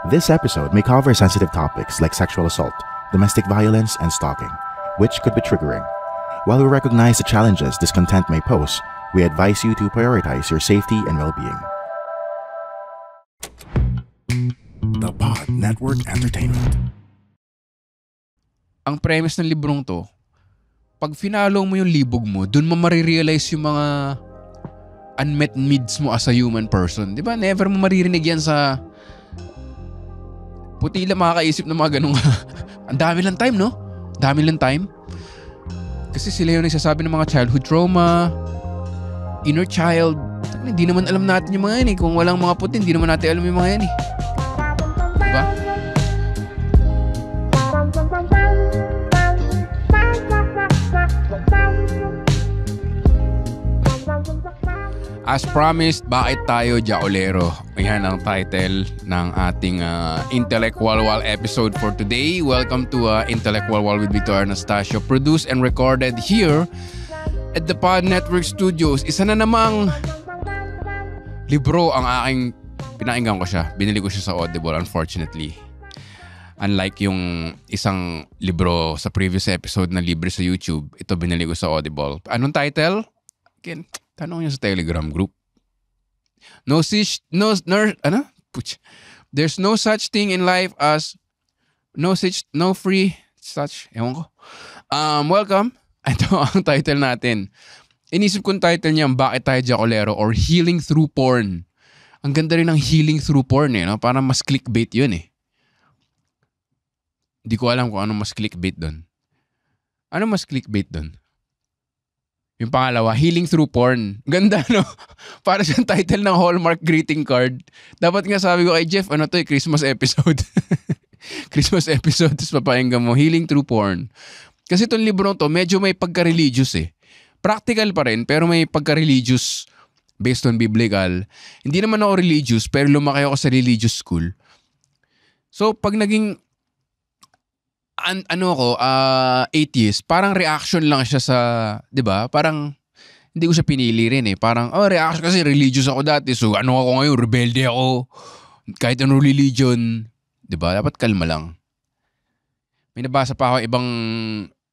This episode may cover sensitive topics like sexual assault, domestic violence, and stalking, which could be triggering. While we recognize the challenges this content may pose, we advise you to prioritize your safety and well-being. The Pod Network Entertainment. Ang premise ng librong to, pag finalo mo yung libog mo, dun mo marirealize yung mga unmet needs mo as a human person. Di ba? Never mo maririnig yan sa puti lang makakaisip ng mga ganun. Ang dami lang time, no? Dami lang time. Kasi sila yung nagsasabi ng mga childhood trauma, inner child. Hindi naman alam natin yung mga yan eh. Kung walang mga puti, hindi naman natin alam yung mga yan eh. Diba? As promised, bakit tayo Jaolero? Yan ang title ng ating Intellectual Wall episode for today. Welcome to Intellectual Wall with Victor Anastasio, produced and recorded here at the Pod Network Studios. Isa na namang libro ang aking pinakinggan ko siya. Binili ko siya sa Audible, unfortunately. Unlike yung isang libro sa previous episode na libre sa YouTube, ito binili ko sa Audible. Anong title? Again, tanong niyo sa Telegram group. There's no such thing in life as no free such. Ewan ko. Welcome. Ito ang title natin. Inisip kong title niya, Bakit Tayo Jacolero or Healing Through Porn. Ang ganda rin ng healing through porn eh. No? Parang mas clickbait yun eh. Hindi ko alam kung ano mas clickbait doon. Ano mas clickbait doon? Yung pangalawa, Healing Through Porn. Ganda, no? Para siyang title ng Hallmark greeting card. Dapat nga sabi ko kay Jeff, ano to eh, Christmas episode. Christmas episode, tapos papayanggan mo, Healing Through Porn. Kasi itong libro to, medyo may pagka-religious eh. Practical pa rin, pero may pagka-religious based on biblical. Hindi naman ako religious, pero lumaki ako sa religious school. So, pag naging atheist, parang reaction lang siya sa, 'di ba? Parang hindi ko siya pinili rin eh. Parang reaction kasi religious ako dati. So ano ako ngayon, rebelde ako. Kahit anong religion, 'di ba? Dapat kalma lang. May nabasa pa ako ibang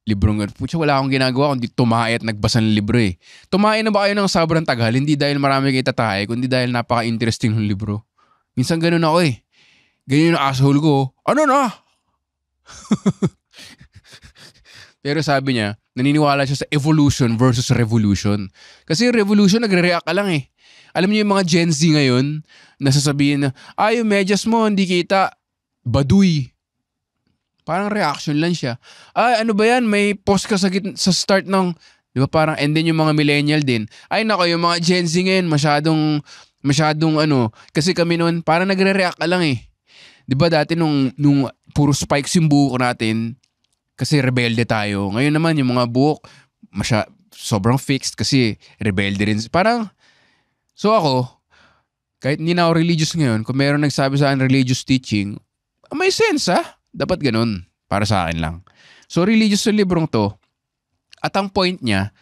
librong, putya, wala akong ginagawa kundi tumae at nagbasa ng libro eh. Tumae na ba kayo ng sobrang tagal? Hindi dahil marami kayo tatae, kundi dahil napaka-interesting ng libro. Minsan ganun ako eh. Ganyan yung asshole ko. Ano na? Pero sabi niya, naniniwala siya sa evolution versus revolution. Kasi revolution, nagre-react ka lang eh. Alam niyo yung mga Gen Z ngayon, nasasabihin na, yung medyas mo, hindi kita, baduy. Parang reaction lang siya. Ano ba yan? May post ka sa start ng, di ba parang, and then yung mga millennial din. Nako, yung mga Gen Z ngayon, masyadong kasi kami noon, parang nagre-react ka lang eh. Di ba dati nung puro spikes yung buhok natin kasi rebelde tayo. Ngayon naman yung mga buhok sobrang fixed kasi rebelde rin. Parang, so ako, kahit hindi na ako religious ngayon, kung meron nagsabi sa akin religious teaching, may sense dapat ganun. Para sa akin lang. So religious yung librong to. At ang point niya,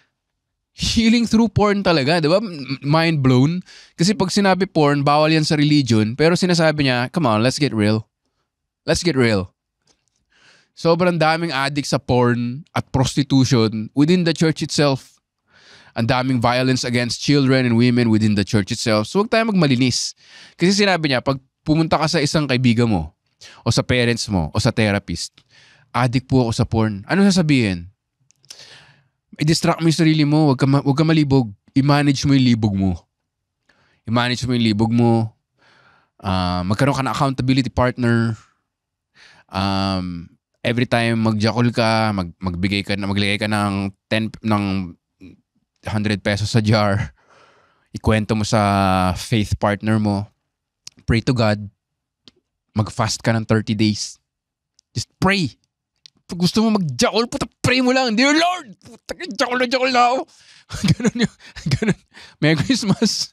healing through porn talaga, di ba? Mind blown. Kasi pag sinabi porn, bawal yan sa religion. Pero sinasabi niya, come on, let's get real. Let's get real. Sobrang daming addict sa porn at prostitution within the church itself. Ang daming violence against children and women within the church itself. So huwag tayo magmalinis. Kasi sinabi niya, pag pumunta ka sa isang kaibigan mo, o sa parents mo, o sa therapist, addict po ako sa porn. Ano sasabihin? I-distract mo yung sarili mo. Huwag ka malibog. I-manage mo yung libog mo. Magkaroon ka ng accountability partner. Every time magjakol ka, maglagay ka ng 100 pesos sa jar. Ikwento mo sa faith partner mo. Pray to God. Mag-fast ka ng 30 days. Just pray. Pag gusto mo mag-jakol, pray mo lang. Dear Lord, jakol na ako. Ganun. Merry Christmas.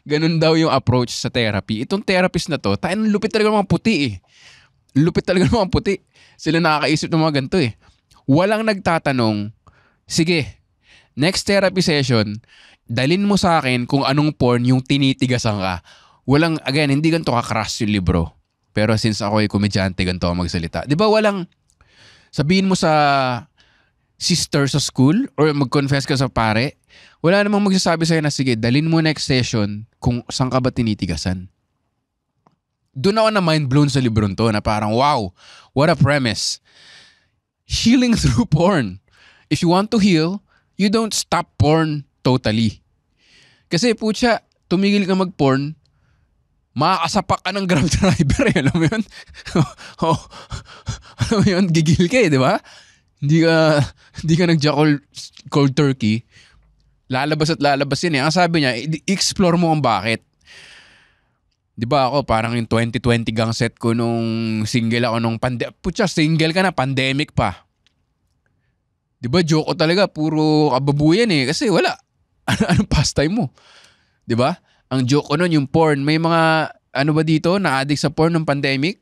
Ganun daw yung approach sa therapy. Itong therapist na to, lupit talaga ng mga puti eh. Sila nakakaisip ng mga ganito eh. Walang nagtatanong, sige, next therapy session, dalin mo sa akin kung anong porn yung tinitigasan ka. again, hindi ganito kakras yung libro. Pero since ako ay komedyante, ganito ako magsalita. Di ba sabihin mo sa sister sa school or mag-confess ka sa pare, wala namang magsasabi sa'yo na sige, dalin mo next session kung saan ka ba tinitigasan. Doon ako na mind blown sa librong to na parang wow, what a premise. Healing through porn. If you want to heal, you don't stop porn totally. Kasi putya, tumigil ka mag-porn, makakasapak ka ng grab driver eh, alam mo yun? Alam mo yun, gigil ka eh, di ba? Hindi ka nag-jack cold turkey. Lalabas at lalabas yun eh. Ang sabi niya, explore mo kung bakit. Di ba ako, parang yung 2020 gang set ko nung single ako nung putya, single ka na, pandemic pa. Di ba, joke ko talaga, puro kababuyan eh. Kasi wala. Anong pastime mo? Di ba? Ang joke ko nun, yung porn. May mga, dito, na-addict sa porn ng pandemic?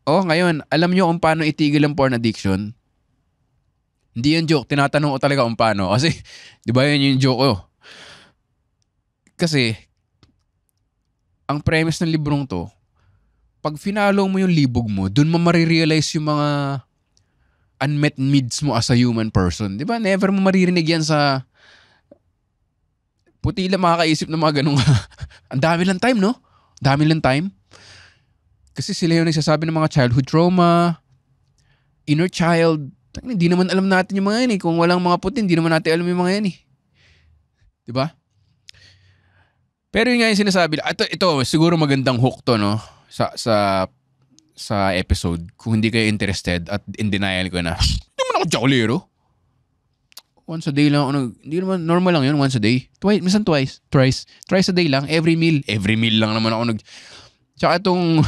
Ngayon, alam nyo kung paano itigil ang porn addiction? Hindi yung joke. Tinatanong ko talaga kung paano. Kasi, di ba yun yung joke ko? Kasi, ang premise ng librong to, pag finalo mo yung libog mo, dun mo marirealize yung mga unmet needs mo as a human person. Di ba? Never mo maririnig yan sa puti lang makakaisip ng mga ganun. Ang dami lang time, no? Dami lang time. Kasi sila yung nagsasabi ng mga childhood trauma, inner child. Hindi naman alam natin yung mga yan eh. Kung walang mga puti, hindi naman natin alam yung mga yan eh. Diba? Pero yun nga yung sinasabi. Ito siguro magandang hook to, no? Sa episode. Kung hindi kayo interested at in denial ko na, hindi naman ako jokolero. Once a day lang ako. Hindi naman, normal lang yun, once a day. Minsan twice. Thrice a day lang. Every meal lang naman ako Tsaka itong,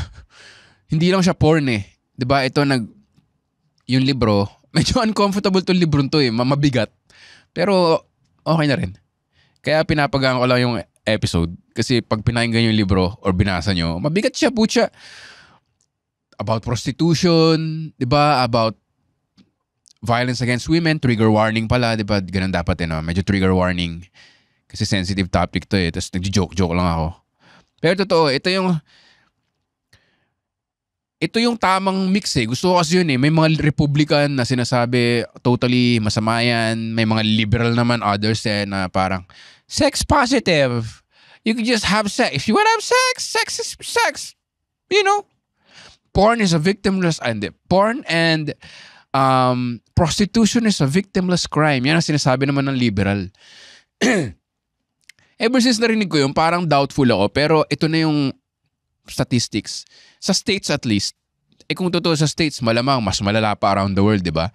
hindi lang siya porn eh. Diba? Ito yung libro, medyo uncomfortable tong libro to eh. Mabigat. Pero, okay na rin. Kaya pinapagaan ko lang yung episode. Kasi pag pinakinggan yung libro or binasa nyo, mabigat siya, putya. About prostitution, diba? About violence against women, trigger warning pala, di ba? Ganun dapat no? Medyo trigger warning. Kasi sensitive topic to eh. Tapos nag-joke lang ako. Pero totoo, ito yung tamang mix eh. Gusto ko kasi yun eh. May mga Republican na sinasabi totally masama yan. May mga liberal naman, others eh, na parang sex positive. You can just have sex. If you want to have sex, sex is sex. You know? Porn is a victimless, porn and prostitution is a victimless crime. Yan ang sinasabi naman ng liberal. Ever since narinig ko yun, parang doubtful ako. Pero ito na yung statistics. Sa states at least. Kung totoo sa states, malamang mas malala pa around the world, di ba?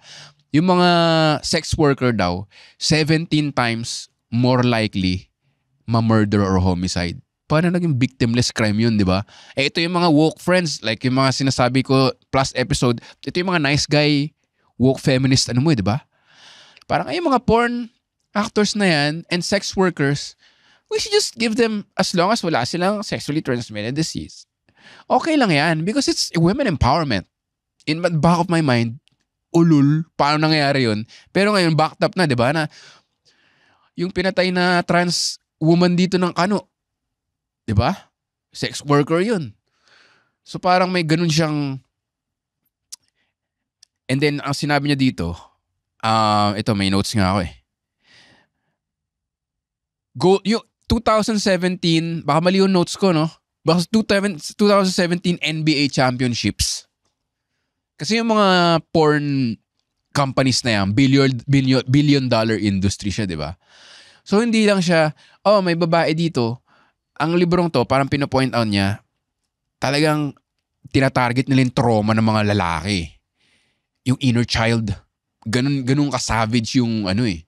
Yung mga sex worker daw, 17 times more likely ma-murder or homicide. Paano naging victimless crime yun, di ba? Ito yung mga woke friends, like yung mga sinasabi ko plus episode, ito yung mga nice guy woke feminist, di ba? Parang ay mga porn actors na yan and sex workers, we should just give them as long as wala silang sexually transmitted disease. Okay lang yan because it's women empowerment. In the back of my mind, ulul, paano nangyayari yun? Pero ngayon, backed up na, di ba? Na yung pinatay na trans woman dito ng di ba? Sex worker yun. So parang may ganun siyang. And then, ang sinabi niya dito, ito, may notes nga ako eh. Yung 2017, baka mali yung notes ko, no? Baka 2017 NBA Championships. Kasi yung mga porn companies na yan, billion dollar industry siya, di ba? So, hindi lang siya, may babae dito. Ang librong to, parang pinopoint out niya, talagang tinatarget nila yung trauma ng mga lalaki. Yung inner child. Ganun ka-savage yung eh.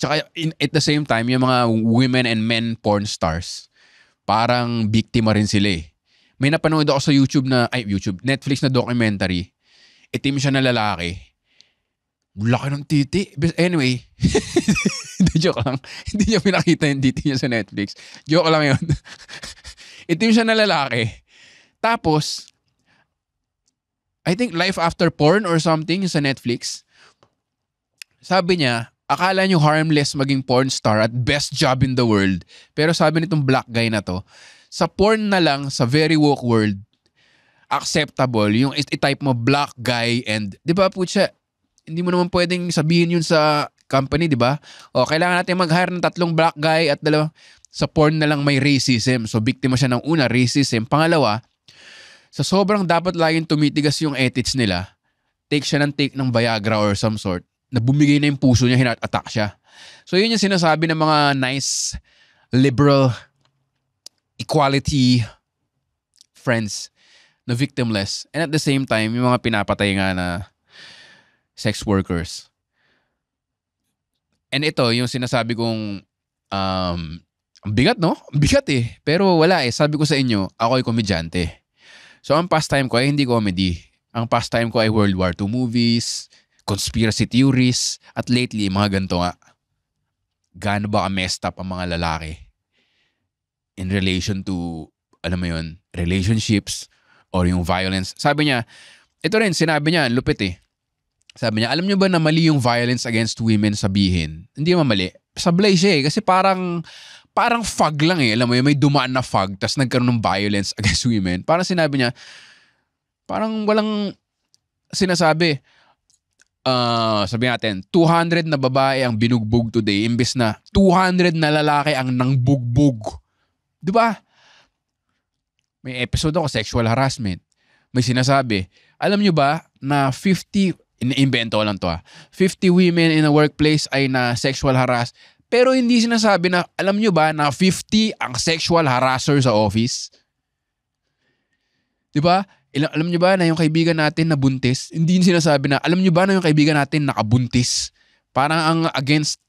Tsaka at the same time, yung mga women and men porn stars, parang biktima rin sila eh. May napanood ako sa Netflix na documentary. Itim siya na lalaki. Laki ng titi. Anyway, joke lang. Hindi niya pinakita yung titi niya sa Netflix. Joke lang yun. Itim siya na lalaki. Tapos, I think Life After Porn or something sa Netflix. Sabi niya, akala nyo harmless maging porn star at best job in the world. Pero sabi nitong black guy na to, Sa porn na lang, sa very woke world, acceptable yung i-type mo black guy and, di ba putya, hindi mo naman pwedeng sabihin yun sa company, di ba? O, kailangan natin mag-hire ng 3 black guy at 2. Sa porn na lang may racism. So, biktima siya ng una, racism. Pangalawa, sa sobrang dapat laging tumitigas yung ethics nila, take siya ng Viagra or some sort, na bumigay na yung puso niya, hinat-attack siya. So, yun yung sinasabi ng mga nice, liberal, equality friends na victimless. And at the same time, yung mga pinapatay nga na sex workers. And ito, yung sinasabi kong, ang bigat, no? Ang bigat eh. Pero wala eh. Sabi ko sa inyo, ako ay komedyante. So, ang pastime ko ay hindi comedy. Ang pastime ko ay World War II movies, conspiracy theories, at lately, mga ganito nga. Gaano ba ka-messed up ang mga lalaki in relation to, alam mo yun, relationships or yung violence. Sabi niya, ito rin, sinabi niya, lupit eh. Sabi niya, alam niyo ba na mali yung violence against women sabihin? Hindi naman mali. Sablay siya eh. Kasi parang fog lang eh. Alam mo yun, may dumaan na fog tas nagkaroon ng violence against women. Parang sinabi niya, parang walang sinasabi. Sabi natin, 200 na babae ang binugbog today imbes na 200 na lalaki ang nangbugbog. Diba? May episode ako, sexual harassment. May sinasabi, alam nyo ba na 50, iniimbento ko lang to 50 women in a workplace ay na sexual harass. Pero hindi sinasabi na, alam nyo ba na 50 ang sexual harasser sa office? Diba? Alam nyo ba na yung kaibigan natin na buntis? Hindi sinasabi na, alam nyo ba na yung kaibigan natin nakabuntis? Parang ang against,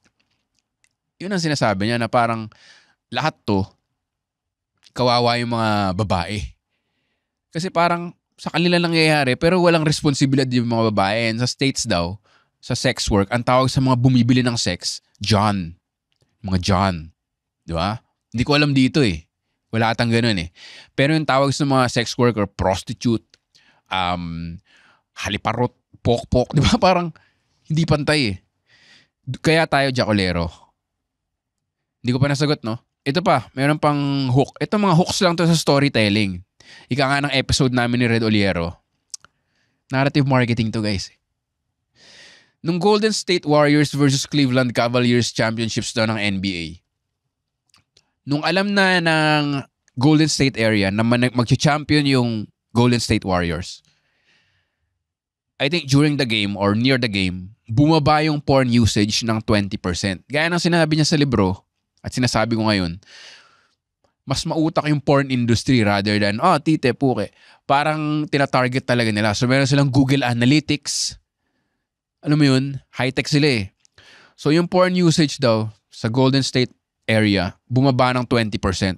yun ang sinasabi niya na parang lahat to, kawawa yung mga babae. Kasi parang sa kanila nangyayari pero walang responsibilidad yung mga babae. And sa States daw, sa sex work, ang tawag sa mga bumibili ng sex, John. Mga John. Di ba? Hindi ko alam dito eh. Wala atang ganun eh. Pero yung tawag sa mga sex worker, prostitute, haliparot, pok-pok. Di ba? Parang hindi pantay eh. Kaya tayo jacolero. Hindi ko pa nasagot, no? Ito pa, meron pang hook. Ito mga hooks lang to sa storytelling. Ika nga ng episode namin ni Red Oliero. Narrative marketing to, guys. Nung Golden State Warriors versus Cleveland Cavaliers championships daw ng NBA. Nung alam na ng Golden State area na mag-champion yung Golden State Warriors, I think during the game or near the game, bumaba yung porn usage ng 20%. Gaya ng sinabi niya sa libro, at sinasabi ko ngayon, mas mautak yung porn industry rather than, tite, puke. Parang tina-target talaga nila. So meron silang Google Analytics. Alam mo yun? High-tech sila eh. So yung porn usage daw sa Golden State area, bumaba ng 20%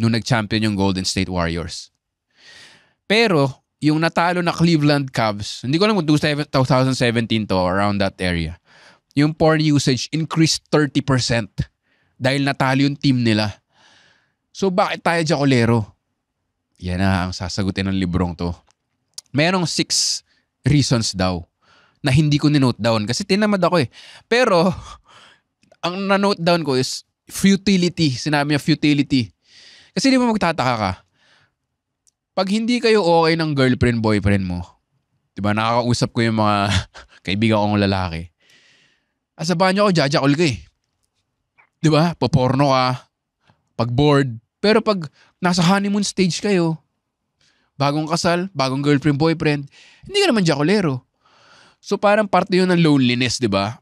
nung nag-champion yung Golden State Warriors. Pero yung natalo na Cleveland Cavs, hindi ko alam kung 2017 to, around that area, yung porn usage increased 30%. Dahil natalo yung team nila. So bakit tayo jacolero? Yan na ang sasagutin ng librong to. Merong 6 reasons daw na hindi ko ni-note down kasi tinamad ako eh. Pero ang na-note down ko is futility. Sinabi niya futility. Kasi di mo magtataka ka. Pag hindi kayo okay ng girlfriend, boyfriend mo, diba nakakausap ko yung mga kaibigan kong lalaki. Sa banyo ko, jajakol ka eh. Diba? Paporno ka. Pag bored. Pero pag nasa honeymoon stage kayo, bagong kasal, bagong girlfriend, boyfriend, hindi ka naman jacolero. So parang parte yun ng loneliness, diba?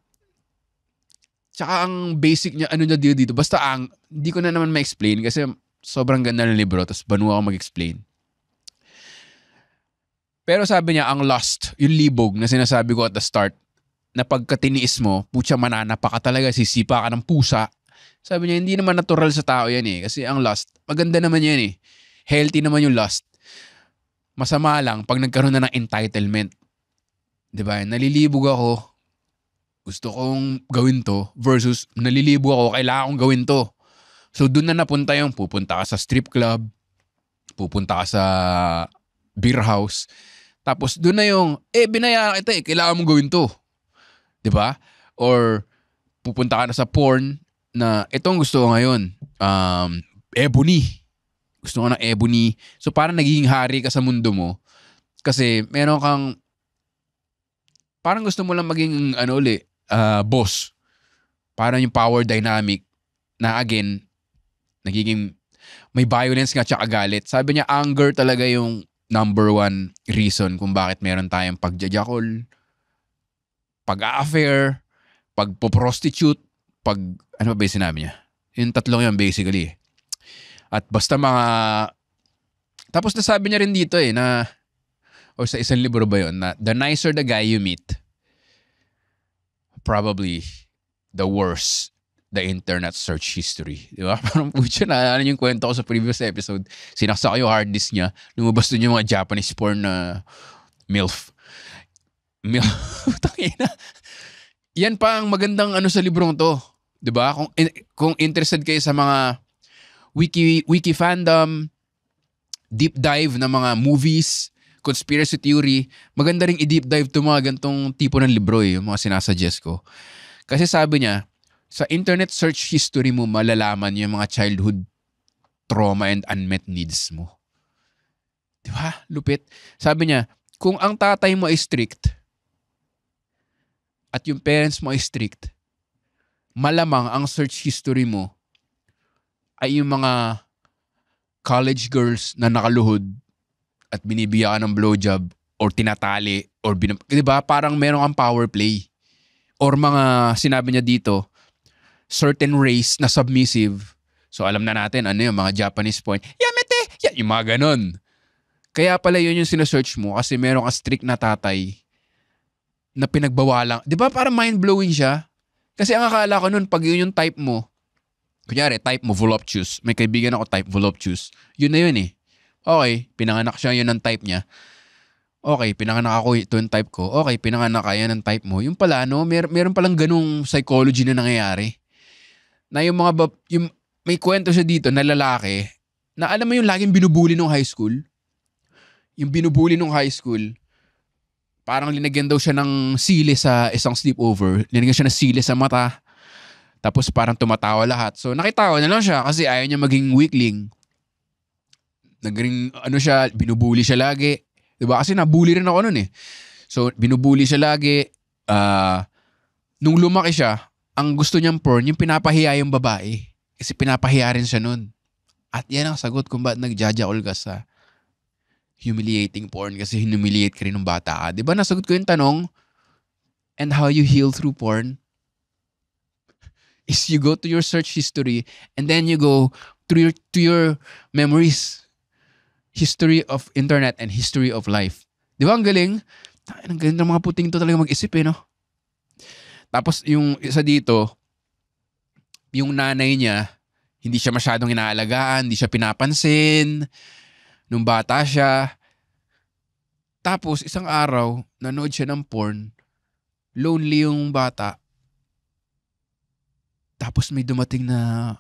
Tsaka ang basic niya, ano na dito. Basta hindi ko na naman ma-explain kasi sobrang ganda ng libro, tapos banwa ako mag-explain. Pero sabi niya, ang lust, yung libog na sinasabi ko at the start, na pagkatiniis mo, putya mananapa ka talaga, sisipa ka ng pusa. Sabi niya, hindi naman natural sa tao yan eh. Kasi ang lust, maganda naman yan eh. Healthy naman yung lust. Masama lang pag nagkaroon na ng entitlement. Diba? Nalilibog ako, gusto kong gawin to, versus nalilibog ako, kailangan kong gawin to. So doon na napunta yung pupunta ka sa strip club, pupunta ka sa beer house, tapos doon na yung, binayaran kita kailangan mong gawin to. Diba? Or pupunta ka na sa porn, na itong gusto ko ngayon, ebony. Gusto ko ng ebony. So parang nagiging hari ka sa mundo mo. Kasi meron kang, parang gusto mo lang maging boss. Parang yung power dynamic na again, nagiging may violence nga tsaka galit. Sabi niya, anger talaga yung number one reason kung bakit meron tayong pagjajakol, pag-a-affair, pag-prostitute, ano ba yung sinabi niya? Yung tatlong yan basically. At basta tapos nasabi niya rin dito o sa isang libro ba yun, na the nicer the guy you meet, probably the worse the internet search history. Di ba? Parang putya na, yung kwento ko sa previous episode. Sinaksa ko yung hard disk niya. Lumabas dun yung mga Japanese porn na MILF. Tangina. Yan pa ang magandang sa librong to. Di ba? Kung interested kayo sa mga wiki fandom, deep dive na mga movies, conspiracy theory, maganda ring i-deep dive to mga gantong tipo ng libro yung mga sinasuggest ko. Kasi sabi niya, sa internet search history mo, malalaman yung mga childhood trauma and unmet needs mo. Di ba? Lupit. Sabi niya, kung ang tatay mo ay strict at yung parents mo ay strict, malamang ang search history mo ay yung mga college girls na nakaluhod at binibigyan ka ng blowjob or tinatali or di ba? Parang meron kang power play. Or mga sinabi niya dito, certain race na submissive. So alam na natin yung mga Japanese porn. Yamete! Yan, yung mga ganon. Kaya pala yun yung sinesearch mo kasi meron ka strict na tatay na pinagbawalang. Di ba parang mind-blowing siya? Kasi ang akala ko nun, pag yun yung type mo, kunyari, type mo voluptuous. May kaibigan ako type voluptuous. Yun na yun eh. Okay, pinanganak siya, yun ang type niya. Okay, pinanganak ako, ito yung type ko. Okay, pinanganak ka, yan ang type mo. Yung pala, meron palang ganung psychology na nangyayari. Na yung may kwento siya dito na lalaki, na alam mo yung laging binubuli nung high school? Yung binubuli nung high school, parang linagyan daw siya ng sili sa isang sleepover. Linagyan siya ng sili sa mata. Tapos parang tumatawa lahat. So nakitawa na lang siya kasi ayaw niya maging weakling. Naging siya, binubuli siya lagi. Diba? Kasi nabully rin ako nun eh. So binubuli siya lagi. Nung lumaki siya, ang gusto niyang porn, yung pinapahiya yung babae. Kasi pinapahiya rin siya nun. At yan ang sagot kung ba't nagjajakol ka sa humiliating porn kasi hinumiliate ka rin ng bata ka. Diba nasagot ko yung tanong, and how you heal through porn is you go to your search history and then you go to your memories. History of internet and history of life. Di ba ang galing? Ang galing ng mga puting to talaga mag-isip no? Tapos yung isa dito, yung nanay niya, hindi siya masyadong inaalagaan, hindi siya pinapansin, nung bata siya. Tapos isang araw, nanood siya ng porn, lonely yung bata. Tapos may dumating na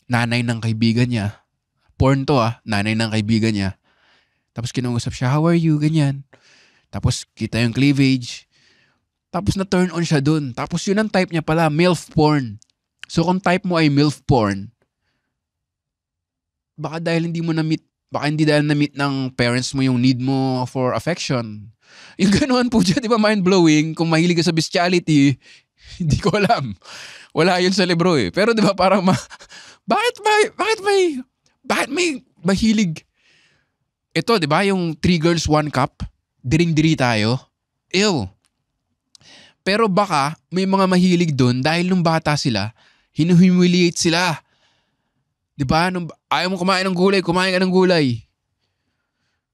nanay ng kaibigan niya. Porn to nanay ng kaibigan niya. Tapos kinausap siya, how are you? Ganyan. Tapos kita yung cleavage. Tapos na-turn on siya dun. Tapos yun ang type niya pala, MILF porn. So kung type mo ay MILF porn, baka hindi dahil na-meet ng parents mo yung need mo for affection. Yung ganoon po dyan, di ba mind-blowing? Kung mahilig ka sa bestiality, hindi ko alam. Wala yun sa libro eh. Pero di ba parang bakit may mahilig? Ito, di ba yung 3 girls, 1 cup? Diring-diri tayo. Ew. Pero baka may mga mahilig doon dahil nung bata sila, hinuhumiliate sila. Di ba? Ayaw mo kumain ng gulay, kumain ka ng gulay.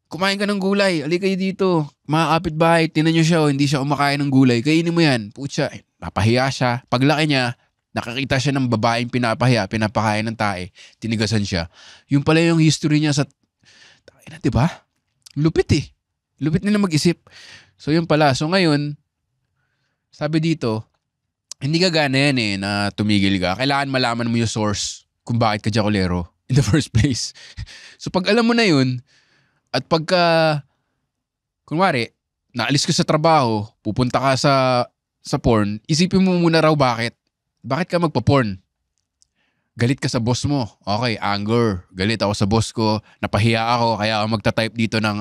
Kumain ka ng gulay, alika kayo dito. Mga kapitbahay, tinan nyo siya, hindi siya kumakain ng gulay. Kainin mo yan. Putya, napahiya siya. Paglaki niya, nakakita siya ng babaeng pinapahiya, pinapakain ng tae, tinigasan siya. Yung pala yung history niya sa... Di ba? Lupit eh. Lupit nila mag-isip. So yun pala. So ngayon, sabi dito, hindi ka gana yan na tumigil ka. Kailangan malaman mo yung source kung bakit ka jacolero in the first place. So pag alam mo na yun, at pagka, kunwari, naalis ka sa trabaho, pupunta ka sa porn, isipin mo muna raw bakit. Bakit ka magpa-porn? Galit ka sa boss mo. Okay, anger. Galit ako sa boss ko. Napahiya ako, kaya ako magta-type dito ng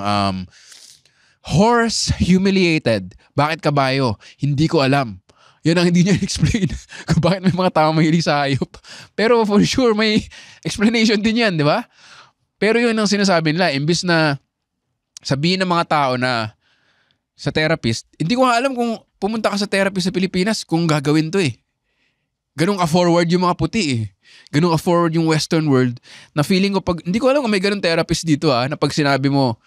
horse humiliated. Bakit kabayo? Hindi ko alam. Yan ang hindi niya explain kung bakit may mga tao mahilig sa hayop. Pero for sure, may explanation din yan, di ba? Pero yun ang sinasabi nila. Imbis na sabihin ng mga tao na sa therapist, hindi ko nga alam kung pumunta ka sa therapist sa Pilipinas kung gagawin to eh. Ganun ka-forward yung mga puti eh. Ganun ka-forward yung Western world na feeling ko hindi ko alam kung may ganun therapist dito na pag sinabi mo,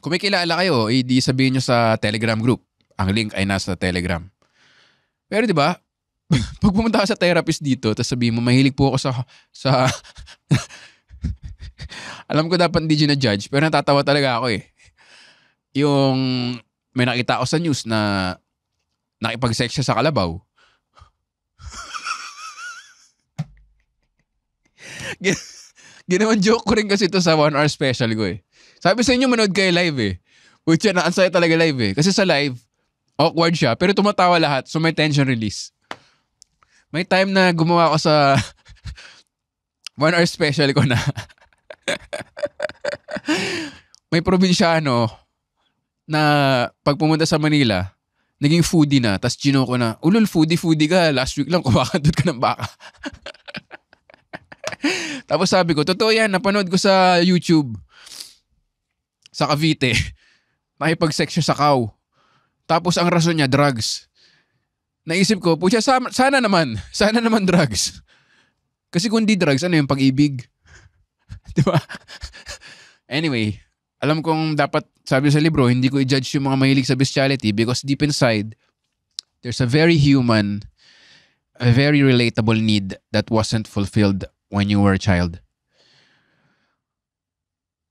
kung may kilala kayo, di sabihin nyo sa Telegram group. Ang link ay nasa Telegram. Pero di ba, pag pumunta ka sa therapist dito, tapos sabihin mo, mahilig po ako sa alam ko dapat hindi na-judge, pero natatawa talaga ako eh. Yung may nakita ako sa news na nakipag-sex siya sa kalabaw. Ginawan joke ko rin kasi ito sa 1 hour special ko eh. Sabi sa inyo, manood kayo live eh. Which yan, ansaya talaga live eh. Kasi sa live, awkward siya, pero tumatawa lahat, so may tension release. May time na gumawa ako sa 1 hour special ko na may probinsyano na pag pumunta sa Manila, naging foodie na, tas gino ko na, ulol, foodie ka, last week lang kumakandod ka ng baka. Tapos sabi ko, totoo yan, napanood ko sa YouTube, sa Cavite, makipag-sex siya sa cow. Tapos ang rason niya, drugs. Naisip ko, pucha, sana naman drugs. Kasi kung di drugs, ano yung pag-ibig? Diba? Anyway, alam kong dapat, sabi sa libro, hindi ko i-judge yung mga mahilig sa bestiality because deep inside, there's a very human, a very relatable need that wasn't fulfilled when you were a child.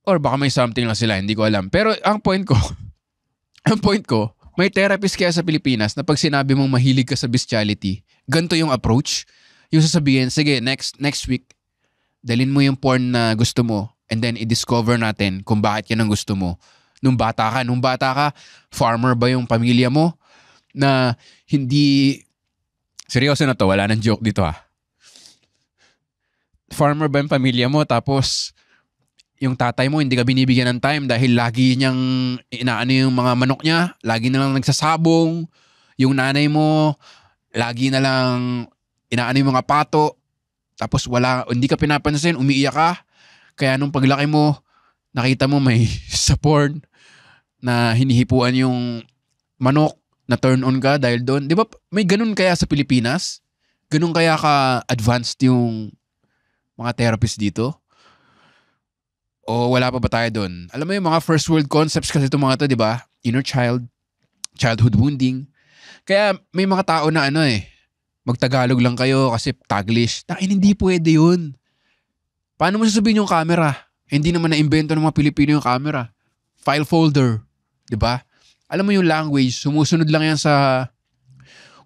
Or baka may something lang sila, hindi ko alam. Pero ang point ko, may therapist kaya sa Pilipinas na pag sinabi mong mahilig ka sa bestiality, ganito yung approach. Yung sasabihin, sige, next week, dalin mo yung porn na gusto mo and then i-discover natin kung bakit yan ang gusto mo. Nung bata ka, farmer ba yung pamilya mo na hindi... Seryoso na to, wala nang joke dito Farmer ba yung pamilya mo tapos yung tatay mo hindi ka binibigyan ng time dahil lagi niyang inaano yung mga manok niya, lagi na lang nagsasabong, yung nanay mo lagi na lang inaano yung mga pato, tapos hindi ka pinapansin, umiiyak ka, kaya nung paglaki mo nakita mo may sa porn na hinihipuan yung manok, na turn on ka dahil doon. Di ba may ganun kaya sa Pilipinas? Ganun kaya ka advanced yung mga therapist dito? O wala pa ba tayo doon? Alam mo yung mga first world concepts kasi itong mga to, di ba? Inner child, childhood wounding. Kaya may mga tao na magtagalog lang kayo kasi Taglish. Hindi pwede yun. Paano mo sasabihin yung camera? Hindi naman na-invento ng mga Pilipino yung camera. File folder. Di ba? Alam mo yung language, sumusunod lang yan sa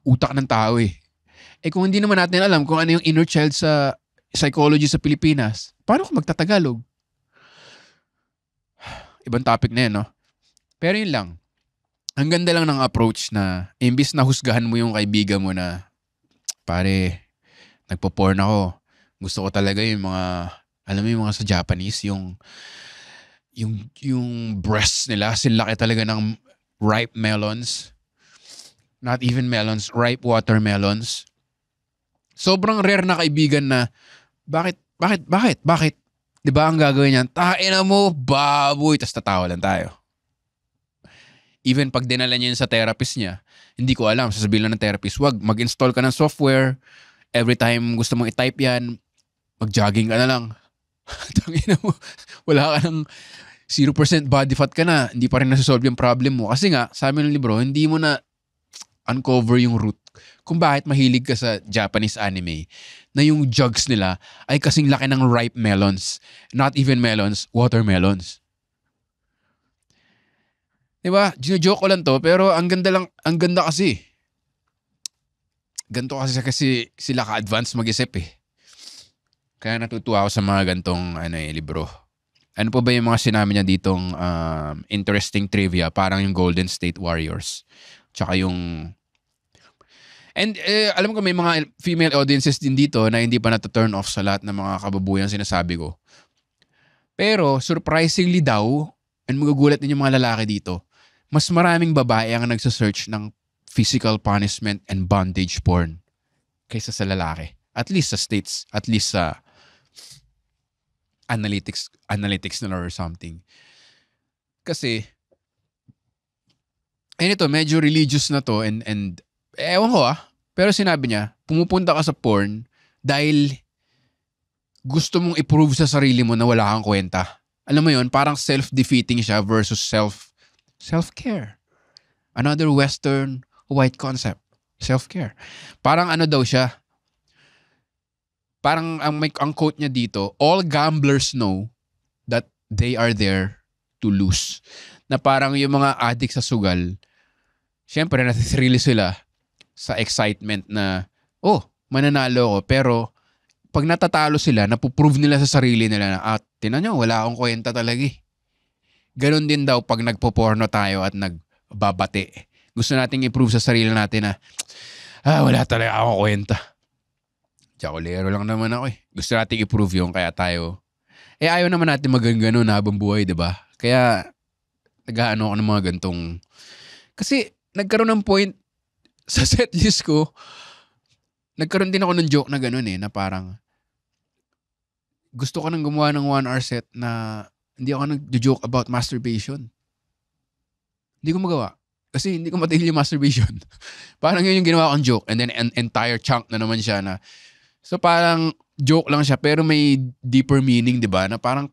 utak ng tao kung hindi naman natin alam kung ano yung inner child sa psychology sa Pilipinas, paano kung magtatagalog? Ibang topic na yan, no? Pero yun lang. Ang ganda lang ng approach na imbis na husgahan mo yung kaibigan mo na pare, nagpo-porn ako. Gusto ko talaga yung mga, alam mo yung mga sa Japanese, yung breasts nila, silaki talaga ng ripe melons. Not even melons, ripe watermelons. Sobrang rare na kaibigan na, bakit? Diba ang gagawin niyan? Tain na mo, baboy. Tapos tatawa lang tayo. Even pag dinala niya yun sa therapist niya, hindi ko alam. Sasabihin lang ng therapist, wag, mag-install ka ng software. Every time gusto mong i-type yan, mag-jogging ka na lang. Tangina mo, wala ka ng 0% body fat ka na. Hindi pa rin nasa-solve yung problem mo. Kasi nga, sabi ng libro, hindi mo na uncover yung root kung bakit mahilig ka sa Japanese anime na yung jugs nila ay kasing laki ng ripe melons. Not even melons, watermelons. Diba? Gino-joke ko lang to, pero ang ganda kasi. Ganto kasi sila ka-advance mag-isip Kaya natutuwa ako sa mga gantong libro. Ano po ba yung mga sinabi niya ditong interesting trivia? Parang yung Golden State Warriors. Tsaka yung... And alam ko may mga female audiences din dito na hindi pa nata-turn off sa lahat ng mga kababuyan sinasabi ko. Pero surprisingly daw, and magugulat din yung mga lalaki dito, mas maraming babae ang nagsasearch ng physical punishment and bondage porn kaysa sa lalaki. At least sa States, at least sa analytics nila or something. Kasi, ito, medyo religious na to and ewan ko pero sinabi niya, pumupunta ka sa porn dahil gusto mong i-prove sa sarili mo na wala kang kwenta. Alam mo yun, parang self-defeating siya versus self-care. Another Western white concept. Self-care. Parang daw siya. Parang ang quote niya dito, all gamblers know that they are there to lose. Na parang yung mga addict sa sugal, syempre natithrill sila sa excitement na, mananalo ko. Pero pag natatalo sila, napuprove nila sa sarili nila na, tinan nyo, wala akong kwenta talaga eh. Ganon din daw pag nagpo-porno tayo at nagbabate. Gusto nating i-prove sa sarili natin na, wala talaga akong kwenta. Tsakulero lang naman ako eh. Gusto nating i-prove yung kaya tayo. Ayaw naman natin magano na habang buhay, diba? Kaya, nag-aano ako ng mga gantong. Kasi, nagkaroon ng point sa setlist ko, nagkaroon din ako ng joke na gano'n na parang, gusto ko nang gumawa ng 1-hour set na hindi ako nag-joke about masturbation. Hindi ko magawa. Kasi hindi ko matigil yung masturbation. Parang yun yung ginawa kong joke. And then an entire chunk na naman siya na, so parang joke lang siya pero may deeper meaning, di ba? Na parang,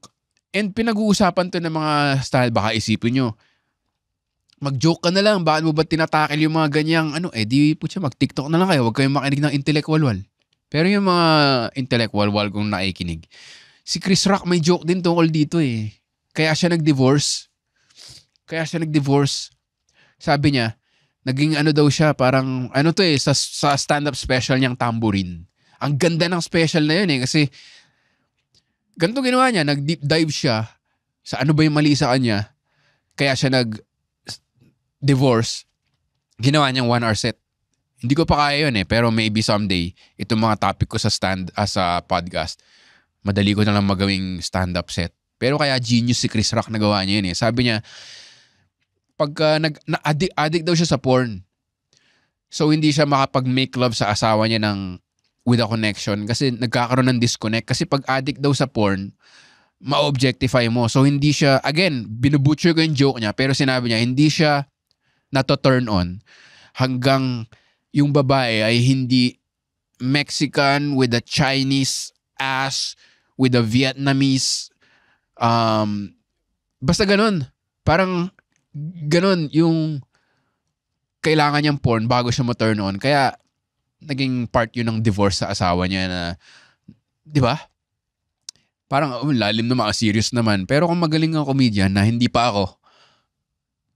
and pinag-uusapan to ng mga style, baka isipin nyo, mag-joke ka na lang, bakit mo ba tinatakil yung mga ganyang, di po siya, mag-TikTok na lang kayo, huwag kayong makinig ng intellectual. Pero yung mga intellectual kung nakikinig, si Chris Rock may joke din tungkol dito eh. Kaya siya nag-divorce. Sabi niya, naging daw siya, parang, sa stand-up special niyang Tambourine. Ang ganda ng special na yun eh, kasi ganito ginawa niya, nag-deep dive siya sa ano ba yung mali sa kanya, kaya siya nag-divorce, ginawa niyang 1-hour set. Hindi ko pa kaya yun eh, pero maybe someday, itong mga topic ko sa podcast, madali ko na lang magawing stand-up set. Pero kaya genius si Chris Rock na gawa niya yun eh. Sabi niya, pagka addict daw siya sa porn, so hindi siya makapag-make love sa asawa niya with a connection kasi nagkakaroon ng disconnect. Kasi pag addict daw sa porn, ma-objectify mo. So hindi siya, again, binubutcher ko yung joke niya, pero sinabi niya, hindi siya nato-turn on hanggang yung babae ay hindi Mexican with a Chinese ass, with a Vietnamese, basta ganun. Parang ganun yung kailangan niyang porn bago siya ma-turn on. Kaya naging part yun ng divorce sa asawa niya na, di ba? Parang lalim na serious naman. Pero kung magaling ang comedian na hindi pa ako,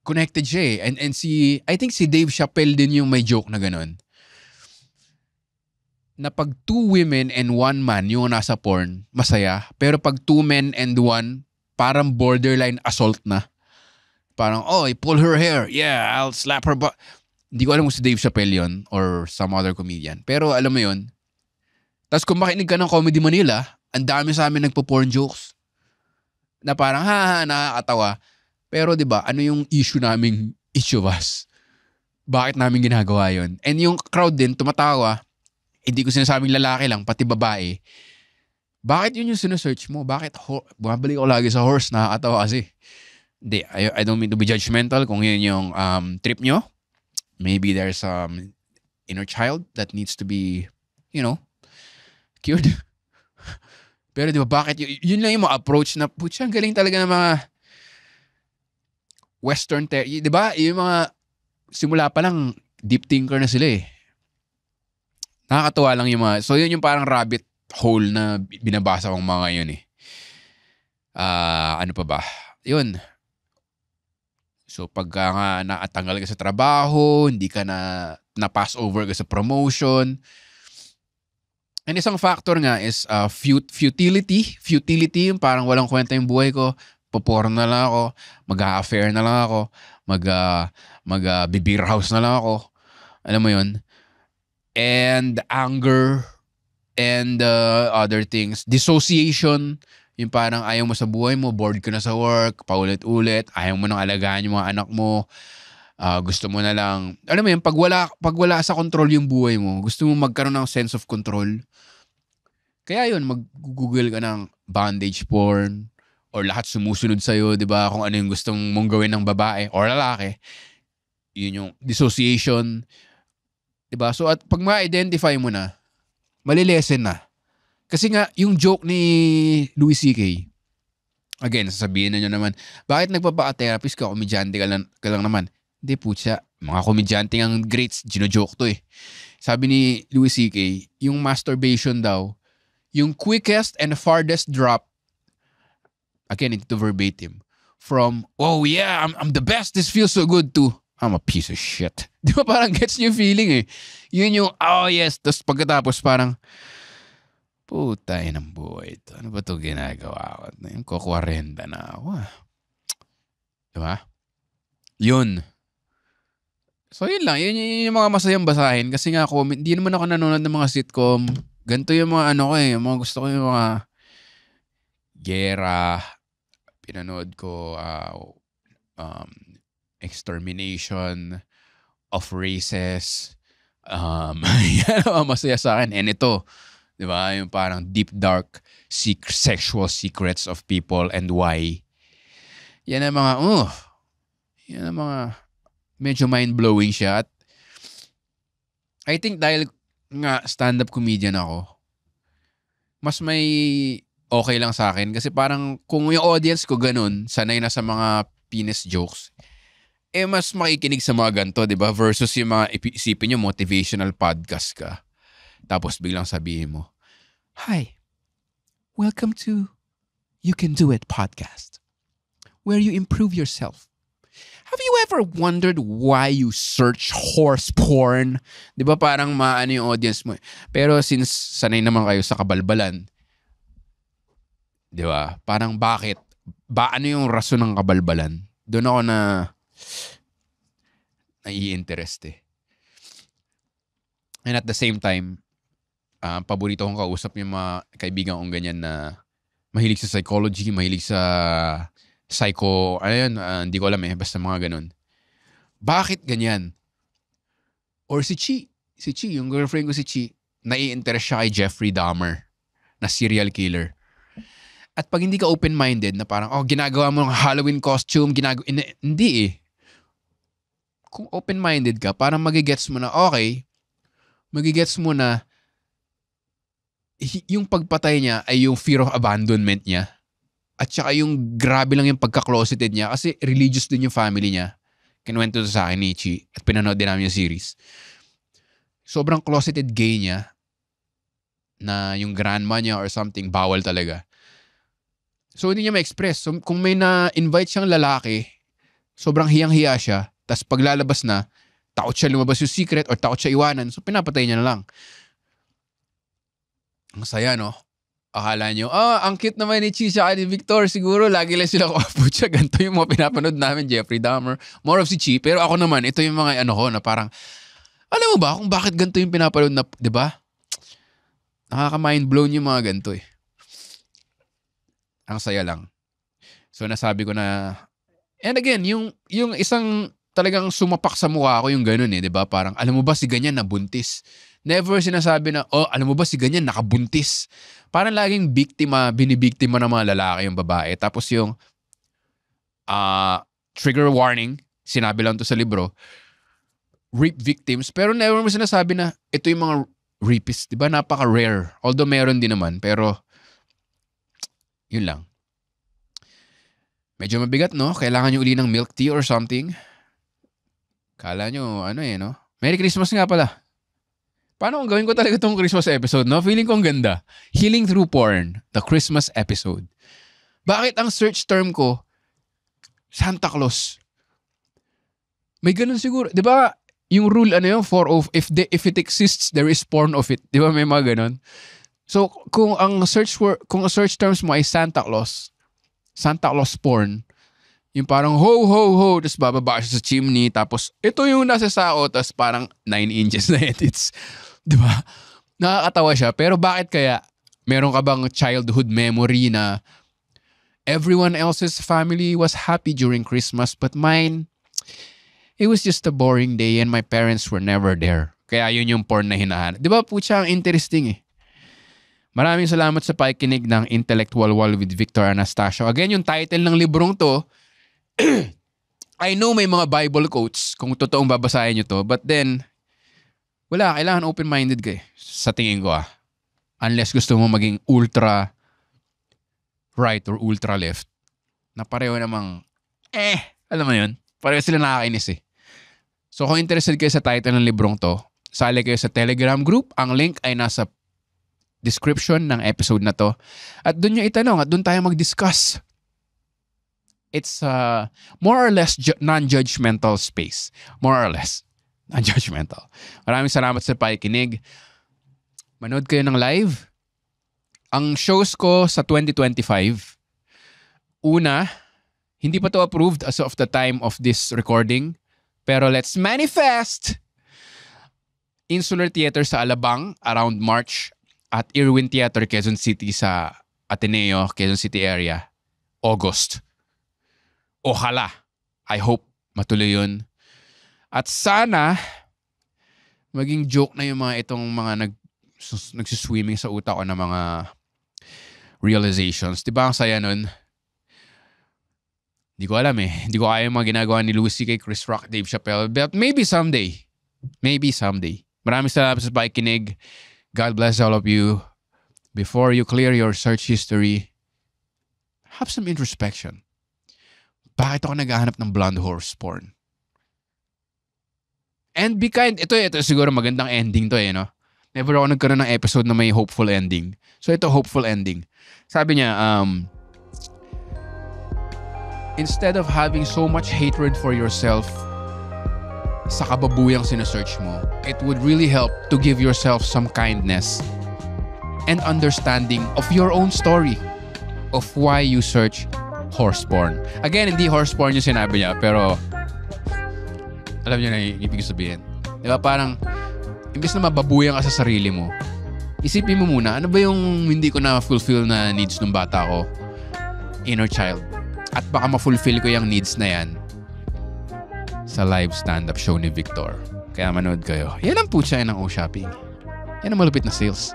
connected siya eh. And I think si Dave Chappelle din yung may joke na ganun. Na pag 2 women and 1 man yung nasa porn, masaya. Pero pag 2 men and 1, parang borderline assault na. Parang, I pull her hair. Yeah, I'll slap her butt. Hindi ko alam kung si Dave Chappelle yun or some other comedian. Pero alam mo yun. Tapos kung makinig ka ng Comedy Manila, ang dami sa amin nagpo-porn jokes. Na parang, nakakatawa. Pero diba, ano yung issue naming each of us? Bakit namin ginagawa yun? And yung crowd din, tumatawa. Hindi ko sinasabing lalaki lang, pati babae. Bakit yun yung sinesearch mo? Bakit? Bumabalik ako lagi sa horse, nakakatawa kasi. Hindi, I don't mean to be judgmental kung yun yung trip nyo. Maybe there's some inner child that needs to be, cured. Pero di ba, bakit yun lang yung mga approach na, putya, ang galing talaga ng mga Western, di ba? Yung mga, simula pa lang, deep thinker na sila eh. Nakakatuwa lang yung mga, so yun yung parang rabbit hole na binabasa kong mga yun eh. Ano pa ba? Yun. So pagka nga naatanggal ka sa trabaho, hindi ka na-pass over ka sa promotion. And isang factor nga is futility. Futility, yung parang walang kwenta yung buhay ko. Poporn na lang ako, mag-a-affair na lang ako, mag-beer house na lang ako. Alam mo yun? and anger, and other things. Dissociation, yung parang ayaw mo sa buhay mo, bored ka na sa work, paulit-ulit, ayaw mo nang alagaan yung mga anak mo, gusto mo na lang, alam mo yun, pag wala sa control yung buhay mo, gusto mo magkaroon ng sense of control. Kaya yun, mag-google ka ng bondage porn, or lahat sumusunod sa'yo, di ba? Kung ano yung gustong mong gawin ng babae or lalaki. Yun yung dissociation. Di ba? So, at pag ma-identify mo na, malilesen na. Kasi nga, yung joke ni Louis C.K., again, sasabihin na nyo naman, bakit nagpapaka-therapist ka, komedyante ka lang naman? Hindi, putya. Mga komedyante ang greats, gino-joke to eh. Sabi ni Louis C.K., yung masturbation daw, yung quickest and farthest drop, again, ito verbatim, from, oh yeah, I'm the best, this feels so good, to, I'm a piece of shit. Di ba parang gets niyo yung feeling eh. Yun yung, oh yes, tapos pagkatapos parang, putay ng buhay ito. Ano ba ito ginagawa ko? Yung ko-40 na ako. Di ba? Yun. So yun lang, yun yung mga masayang basahin. Kasi nga ako, hindi naman ako nanonood ng mga sitcom. Ganito yung mga ano ko eh. Yung mga gusto ko yung mga gera, pinanood ko, extermination of races. Yan ang masaya sa akin. And ito, di ba? Yung parang deep, dark, sexual secrets of people and why. Yan ang mga, yan ang mga medyo mind-blowing siya. At I think dahil nga stand-up comedian ako, mas may okay lang sa akin. Kasi parang kung yung audience ko ganun, sanay na sa mga penis jokes, mas makikinig sa mga ganito, di ba? Versus yung mga isipin nyo, motivational podcast ka. Tapos biglang sabihin mo, hi, welcome to You Can Do It podcast, where you improve yourself. Have you ever wondered why you search horse porn? Di ba parang maano yung audience mo? Pero since sanay naman kayo sa kabalbalan, di ba? Parang bakit? Ano yung rason ng kabalbalan? Doon ako nai-interest eh. And at the same time, paborito kong kausap yung mga kaibigan kong ganyan na mahilig sa psychology, mahilig sa psycho, ano yun, hindi ko alam eh, basta mga ganun. Bakit ganyan? Or si Chi, yung girlfriend ko si Chi, nai-interest siya kay Jeffrey Dahmer na serial killer. At pag hindi ka open-minded na parang, ginagawa mo ng Halloween costume, hindi eh. Kung open-minded ka, parang magigets mo na, magigets mo na yung pagpatay niya ay yung fear of abandonment niya. At saka yung grabe lang yung pagka-closeted niya kasi religious din yung family niya. Kinuwento sa akin ni Chi at pinanood din namin yung series. Sobrang closeted gay niya na yung grandma niya or something, bawal talaga. So hindi niya ma-express. So, kung may na-invite siyang lalaki, sobrang hiyang-hiya siya, tapos paglalabas na, takot siya lumabas yung secret or takot siya iwanan, so pinapatay niya na lang. Ang saya, no? Akala nyo, ang cute naman ni Chi siya ni Victor. Siguro, lagi lang sila putya. Ganito yung mga pinapanood namin, Jeffrey Dahmer. More of si Chi. Pero ako naman, ito yung mga ko na parang, alam mo ba kung bakit ganito yung pinapanood na, di ba? Nakaka-mind blown yung mga ganito eh. Ang saya lang. So, nasabi ko na, and again, yung isang talagang sumapak sa mukha ko yung ganun eh, di ba? Parang, alam mo ba si ganyan nabuntis? Never sinasabi na, alam mo ba si ganyan nakabuntis? Parang laging binibiktima ng mga lalaki yung babae. Tapos yung trigger warning, sinabi lang to sa libro, rape victims, pero never mo sinasabi na ito yung mga rapists, di ba? Napaka-rare. Although meron din naman, pero yun lang. Medyo mabigat, no? Kailangan nyo uli ng milk tea or something. Kala nyo, no? Merry Christmas nga pala. Paano kung gawin ko talaga itong Christmas episode, no? Feeling ko ang ganda. Healing Through Porn, the Christmas episode. Bakit ang search term ko, Santa Claus? May ganun siguro. Di ba, yung rule, if it exists, there is porn of it. Di ba, may mga ganun? So, kung ang search terms mo ay Santa Claus porn, yung parang ho, ho, ho, tapos bababa siya sa chimney, tapos ito yung nasa sao, tapos parang 9 inches na it. Di ba? Nakakatawa siya. Pero bakit kaya? Meron ka bang childhood memory na everyone else's family was happy during Christmas but mine, it was just a boring day and my parents were never there. Kaya yun yung porn na hinahanap. Di ba, putya, ang interesting eh. Maraming salamat sa pakikinig ng Intellectual Wall with Victor Anastasio. Again, yung title ng librong to, I know may mga Bible quotes kung totoong babasahin nyo to, but then, wala, kailangan open-minded ka eh. Sa tingin ko Unless gusto mo maging ultra right or ultra left, na pareho namang, alam mo yun, pareho sila nakakainis eh. So kung interested kayo sa title ng librong to, sali kayo sa Telegram group. Ang link ay nasa description ng episode na to. At doon nyo itanong at doon tayo mag-discuss. It's more or less non-judgmental space. More or less non-judgmental. Maraming salamat sa pakikinig. Manood kayo ng live. Ang shows ko sa 2025, una, hindi pa to approved as of the time of this recording. Pero let's manifest! Insular Theater sa Alabang around March at Irwin Theater Quezon City sa Ateneo, Quezon City area, August. Ojalá. I hope matuloy yun. At sana maging joke na yung mga itong mga nagsiswimming sa utak ko na mga realizations. Diba ang saya nun? Hindi ko alam eh. Hindi ko kaya yung mga ginagawa ni Lucy kay Chris Rock, Dave Chappelle. But maybe someday. Maybe someday. Maraming salamat sa pakikinig. God bless all of you. Before you clear your search history, have some introspection. Bakit ako naghahanap ng blonde horse porn? And be kind. Ito siguro magandang ending to eh, no? Never ako nagkaroon ng episode na may hopeful ending. So ito, hopeful ending. Sabi niya, instead of having so much hatred for yourself sa kababuyang sinesearch mo, it would really help to give yourself some kindness and understanding of your own story of why you search horse porn. Again, hindi horse porn yung sinabi niya, pero alam niyo na yung ibig sabihin. Diba parang, imbes na mababuyan ka sa sarili mo, isipin mo muna, ano ba yung hindi ko na-fulfill na needs ng bata ko? Inner child. At baka ma-fulfill ko yung needs na yan sa live stand-up show ni Victor. Kaya manood kayo. Yan ang putya ng O-Shopping. Yan ang malupit na sales.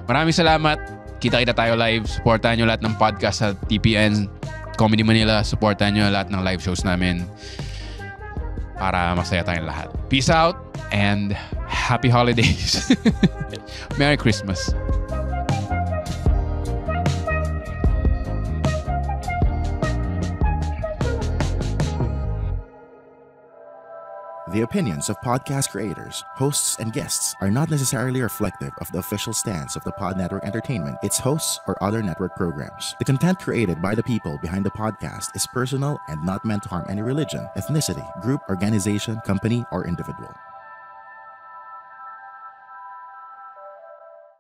Maraming salamat. Kita-kita tayo live. Supportahan nyo lahat ng podcast sa TPN, Comedy Manila. Supportahan nyo lahat ng live shows namin para masaya tayong lahat. Peace out and happy holidays. Merry Christmas. The opinions of podcast creators, hosts, and guests are not necessarily reflective of the official stance of the Pod Network Entertainment, its hosts, or other network programs. The content created by the people behind the podcast is personal and not meant to harm any religion, ethnicity, group, organization, company, or individual.